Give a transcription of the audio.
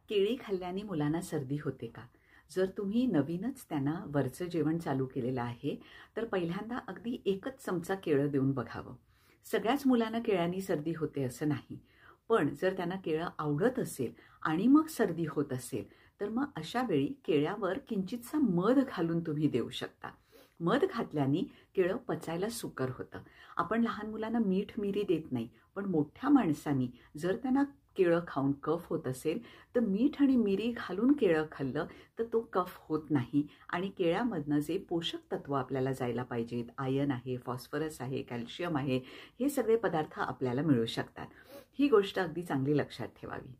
केळी खाल्ल्याने मुलांना सर्दी होते का? जर तुम्ही नवीनच त्यांना वरचं जेवण चालू केलेलं आहे, तर पहिल्यांदा अगदी 1च चमचा केळं देऊन बघावं. सगळ्याच मुलांना केळ्यांनी सर्दी होते असं नाही. पण जर त्यांना केळं आवडत असेल आणि मग सर्दी होत असेल, तर मग अशा वेळी केळ्यावर किंचितसा मध घालून तुम्ही देऊ शकता. मध घातल्याने केळं पचायला सुकर होतं. आपण लहान मुलांना मीठ मिरी देत नाही, पण मोठ्या माणसांनी जर त्यांना केळं खाऊन कफ होत असेल, तर मीठ आणि मिरी घालून केळं खाल्लं तर तो कफ होत नाही आणि केळ्यामधनं जे पोषक तत्व आपल्याला जायला पाहिजेत, आयर्न आहे, फॉस्फरस आहे, कॅल्शियम आहे, हे सगळे पदार्थ आपल्याला मिळू शकतात. ही गोष्ट अगदी चांगली लक्षात ठेवावी.